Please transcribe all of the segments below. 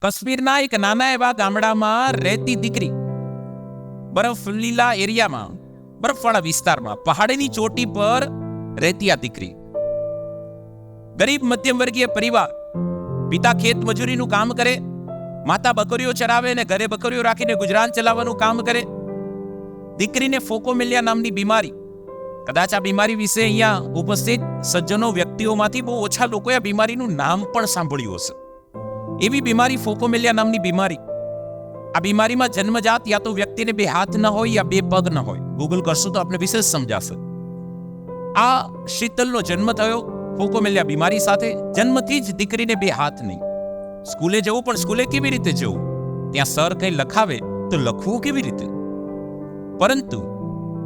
કાશ્મીરના એક નાના એવા ગામડામાં રહેતી દીકરી, બરફ લીલા એરિયામાં, બરફવાળા વિસ્તારમાં, પહાડીની ચોટી પર રહેતી આ દીકરી, ગરીબ મધ્યમ વર્ગીય પરિવાર, પિતા ખેત મજૂરીનું કામ કરે, માતા બકરીઓ ચરાવે ને ઘરે બકરીઓ રાખીને ગુજરાન ચલાવવાનું કામ કરે. દીકરીને ફોકોમેલિયા નામની બીમારી, કદાચ આ બીમારી વિશે અહીંયા ઉપસ્થિત સજ્જનો વ્યક્તિઓમાંથી બહુ ઓછા લોકોએ આ બીમારીનું નામ પણ સાંભળ્યું હશે. એવી બીમારી ફોકોમેલિયા નામની બીમારી. આ બીમારીમાં જન્મજાત યા તો વ્યક્તિને બે હાથ ન હોય યા બે પગ ન હોય. ગૂગલ કરશો તો આપણે વિશેષ સમજાશે. આ શીતલનો જન્મ થયો ફોકોમેલિયા બીમારી સાથે. જન્મથી જ દીકરીને બે હાથ નહીં. સ્કૂલે જવું, પણ સ્કૂલે કેવી રીતે જવું? ત્યાં સર કંઈ લખાવે તો લખવું કેવી રીતે? પરંતુ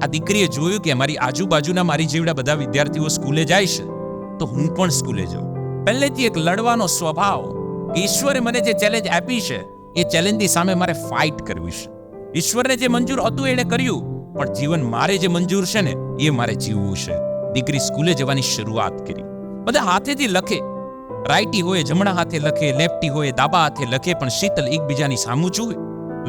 આ દીકરીએ જોયું કે મારી આજુબાજુના મારી જેવડા બધા વિદ્યાર્થીઓ સ્કૂલે જાય છે, તો હું પણ સ્કૂલે જાઉં. પહેલેથી એક લડવાનો સ્વભાવ. ઈશ્વરે મને જે ચેલેન્જ આપી છે એ ચેલેન્જની સામે મારે ફાઇટ કરવી છે. ઈશ્વરને જે મંજૂર હતું એને કર્યું, પણ જીવન મારે જે મંજૂર છે ને એ મારે જીવવું છે. દીકરી સ્કૂલે જવાની શરૂઆત કરી. બધા હાથેથી લખે, રાઈટી હોય જમણા હાથે લખે, લેફ્ટી હોય ડાબા હાથે લખે, પણ શીતલ એકબીજાની સામું જુએ.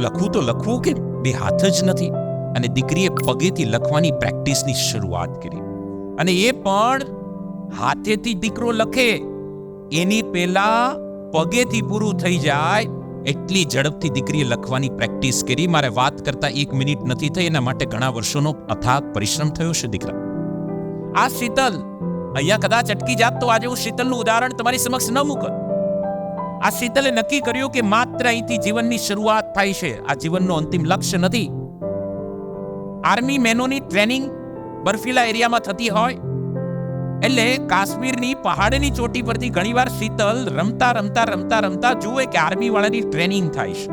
લખવું તો લખવું કે બે હાથ જ નથી. અને દીકરીએ પગેથી લખવાની પ્રેક્ટિસની શરૂઆત કરી. અને એ પણ હાથેથી દીકરો લખે એની પહેલા પગેથી પૂરું થઈ જાય એટલી ઝડપથી દીકરીએ લખવાની પ્રેક્ટિસ કરી. મારે વાત કરતા 1 મિનિટ નથી થઈ, એના માટે ઘણા વર્ષોનો અથાગ પરિશ્રમ થયો છે દીકરા. આ શીતલ અહીંયા કદાચ અટકી જાત તો આજે હું શીતલનું ઉદાહરણ તમારી સમક્ષ ન મૂકત. આ શીતલે નક્કી કર્યું કે માત્ર અહીંથી જીવનની શરૂઆત થાય છે, આ જીવનનો અંતિમ લક્ષ્ય નથી. આર્મી મેનોની ટ્રેનિંગ બર્ફીલા એરિયામાં થતી હોય એટલે કાશ્મીરની પહાડની ચોટી પરથી ઘણીવાર શીતલ રમતા રમતા રમતા રમતા જુએ કે આર્મી વાળાની ટ્રેનિંગ થાય છે.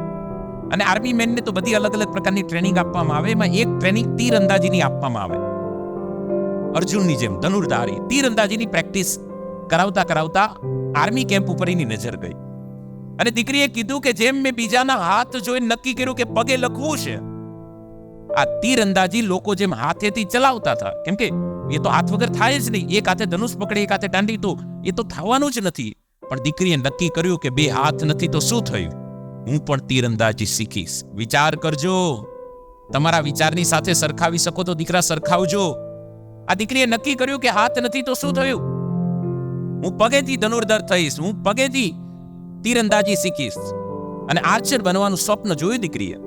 અને આર્મી મેનને તો બધી અલગ અલગ પ્રકારની ટ્રેનિંગ આપવામાં આવે. એમાં એક ટ્રેનિંગ તીરંદાજીની આપવામાં આવે. અર્જુનની જેમ ધનુર્ધારી તીરંદાજીની પ્રેક્ટિસ કરાવતા કરાવતા આર્મી કેમ્પ ઉપર એની નજર ગઈ. અને દીકરીએ કીધું કે જેમ મેં બીજાના હાથ જોઈને નક્કી કર્યું કે પગે લખવું છે, આ તીરંદાજી લોકો જેમ હાથેથી ચલાવતા હતા, કેમ કે એ તો હાથ વગર થાય જ નહીં. એક હાથે ધનુષ પકડે, એક હાથે દાંડી, તો એ તો થવાનું જ નથી. પણ દીકરીએ નક્કી કર્યું કે બે હાથ નથી તો શું થયું, હું પણ તીરંદાજી શીખીશ. વિચાર કરજો, તમારા વિચારની સાથે સરખાવી શકો તો દીકરા સરખાવજો. આ દીકરીએ નક્કી કર્યું કે હાથ નથી તો શું થયું, હું પગેથી ધનુર્ધર થઈશ, હું પગેથી તીરંદાજી શીખીશ. અને આર્ચર બનવાનું સ્વપ્ન જોયું દીકરીએ.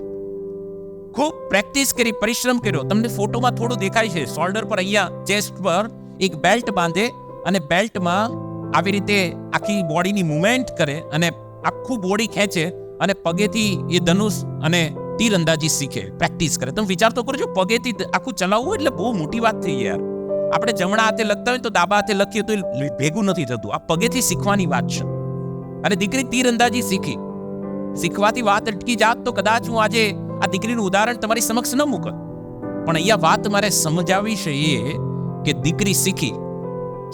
ખૂબ પ્રેક્ટિસ કરી, પરિશ્રમ કર્યો. તમને ફોટોમાં થોડું દેખાય છે. શોલ્ડર પર અહીંયા ચેસ્ટ પર એક બેલ્ટ બાંધે અને બેલ્ટમાં આવી રીતે આખી બોડીની મૂવમેન્ટ કરે અને આખું બોડી ખેંચે અને પગેથી એ ધનુષ અને તીરંદાજી શીખે, પ્રેક્ટિસ કરે. તમે વિચાર તો કરજો, પગેથી આખું ચલાવવું એટલે બહુ મોટી વાત થઈ યાર. આપણે જમણા હાથે લખતા હોય તો ડાબા હાથે લખીએ તો ભેગું નથી થતું. આ પગેથી શીખવાની વાત છે. અને દીકરી તીરંદાજી શીખી. શીખવાથી વાત અટકી જાત તો કદાચ હું આજે આ દીકરીનું ઉદાહરણ તમારી સમક્ષ ન મૂકત. પણ અહીંયા વાત મારે સમજાવી છે એ કે દીકરી શીખી,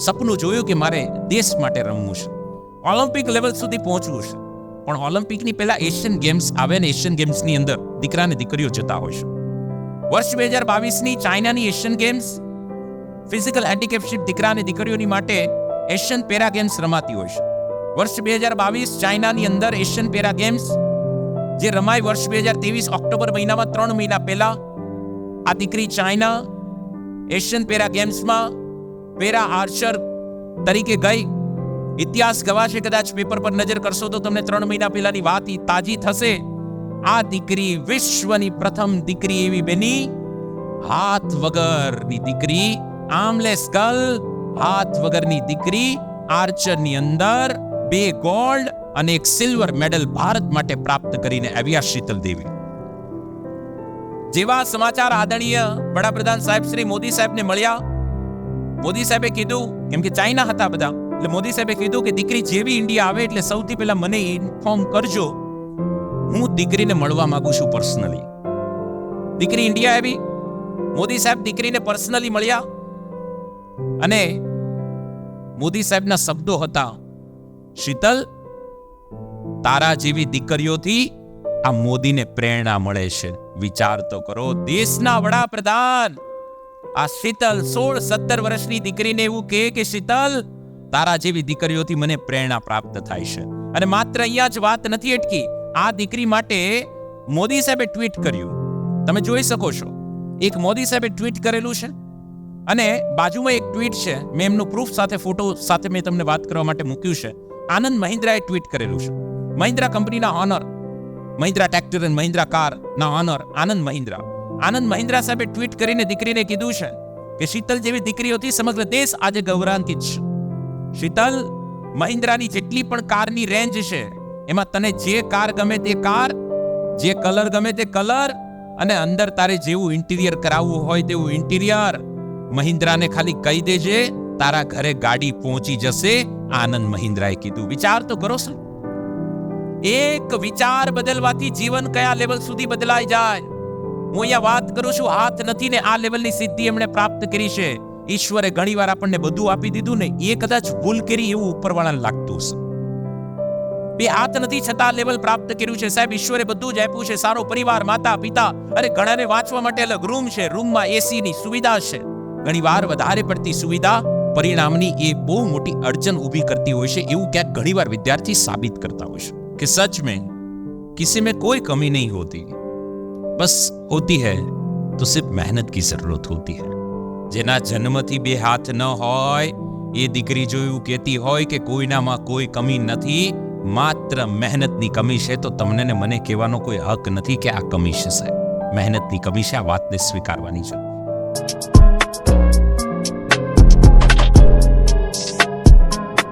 સપનું જોયું કે મારે દેશ માટે રમવું છે, ઓલિમ્પિક લેવલ સુધી પહોંચવું છે. પણ ઓલિમ્પિકની પહેલા એશિયન ગેમ્સ આવે ને એશિયન ગેમ્સની અંદર દીકરા અને દીકરીઓ જતા હોય છે. વર્ષ 2022ની ચાઇનાની એશિયન ગેમ્સ ફિઝિકલ હેન્ડીકેપશીપ દીકરા અને દીકરીઓની માટે એશિયન પેરા ગેમ્સ રમાતી હોય છે. વર્ષ 2022 ચાઇનાની અંદર એશિયન પેરા ગેમ્સ જે રમાય વર્ષ 2023 ઓક્ટોબર મહિનામાં 3 મહિના પહેલા આ દીકરી ચાઇના એશિયન પેરા ગેમ્સમાં પેરા આર્ચર તરીકે ગઈ. ઇતિહાસ ગવાશે, કદાચ પેપર પર નજર કરશો તો તમને 3 મહિના પહેલાની વાત તાજી થશે. આ દીકરી વિશ્વની પ્રથમ દીકરી એવી બની, હાથ વગરની દીકરી, આર્મલેસ ગર્લ, હાથ વગરની દીકરી આર્ચરની અંદર 2 ગોલ્ડ અને 1 સિલ્વર મેડલ ભારત માટે પ્રાપ્ત કરીને આવ્યા શીતલ દેવી. જેવા સમાચાર આદરણીય વડાપ્રધાન સાહેબ શ્રી મોદી સાહેબને મળ્યા, મોદી સાહેબે કીધું, કેમ કે ચાઇના હતા બધા, એટલે મોદી સાહેબે કીધું કે દીકરી જેવી ઇન્ડિયા આવે એટલે સૌથી પહેલા મને ઇન્ફોર્મ કરજો, હું દીકરીને મળવા માંગુ છું પર્સનલી. દીકરી ઇન્ડિયા આવી, મોદી સાહેબ દીકરીને પર્સનલી મળ્યા અને મોદી સાહેબના શબ્દો હતા, શીતલ, તારા જેવી દીકરીઓથી આ મોદીને પ્રેરણા મળે છે. વિચાર તો કરો, દેશના વડાપ્રધાન આ શીતલ 16-17 વર્ષની દીકરીને એવું કહે કે શીતલ, તારા જેવી દીકરીઓથી મને પ્રેરણા પ્રાપ્ત થાય છે. અને માત્ર અહીંયા જ વાત નથી અટકી, આ દીકરી માટે મોદી સાહેબે ટ્વીટ કર્યું. તમે જોઈ શકો છો, એક મોદી સાહેબે ટ્વીટ કરેલું છે અને બાજુમાં એક ટ્વીટ છે. મેં એમનું પ્રૂફ સાથે, ફોટો સાથે મેં તમને વાત કરવા માટે મૂક્યું છે. આનંદ મહિન્દ્રાએ ટ્વીટ કરેલું છે. મહિન્દ્રા કંપનીના ઓનર, મહિન્દ્રા ટ્રેક્ટર અને મહિન્દ્રા કાર ના ઓનર આનંદ મહિન્દ્રા સાહેબે ટ્વીટ કરીને દીકરીને કીધું છે કે શીતલ જેવી દીકરીઓથી સમગ્ર દેશ આજે ગૌરવાન્વિત છે. શીતલ, મહિન્દ્રાની જેટલી પણ કારની રેન્જ છે એમાં તને જે કાર ગમે તે કાર, જે કલર ગમે તે કલર, અને અંદર તારે જેવું ઇન્ટિરિયર કરાવવું હોય તેવું ઇન્ટિરિયર, મહિન્દ્રાને ખાલી કહી દેજે, તારા ઘરે ગાડી પહોંચી જશે. આનંદ મહિન્દ્રાએ કીધું. વિચાર તો કરો સર, એક વિચાર બદલવાથી જીવન કયા લેવલ સુધી બદલાઈ જાય. હું અહીંયા વાત કરું છું, હાથ નથી ને આ લેવલની સિદ્ધિ એમણે પ્રાપ્ત કરી છે. ઈશ્વરે ઘણીવાર આપણને બધું આપી દીધું ને, એ કદાચ ભૂલ કરી એવું ઉપરવાળાને લાગતું હશે. બે હાથ નથી છતાં લેવલ પ્રાપ્ત કર્યું છે. સાહેબ, ઈશ્વરે બધું જ આપ્યું છે. સારો પરિવાર, માતા પિતા, અરે ઘણાને વાંચવા માટે અલગ રૂમ છે, રૂમમાં એસી ની સુવિધા છે. ઘણીવાર વધારે પડતી સુવિધા પરિણામની એ બહુ મોટી અડચણ ઊભી કરતી હોય છે. એવું ક્યાંક ઘણીવાર વિદ્યાર્થી સાબિત કરતા હોય છે कि सच में किसी में कोई कमी नहीं होती, बस होती है तो सिर्फ मेहनत की जरूरत होती है. જેના જન્મથી બે હાથ ન હોય એ દીકરી જો એવું કહેતી હોય કે કોઈનામાં કોઈ કમી નથી, માત્ર મહેનતની કમી છે, તો તમને ને મને કહેવાનો કોઈ હક નથી કે આ કમી છે. સાહેબ, મહેનતની કમી છે, આ વાતને સ્વીકારવાની છે.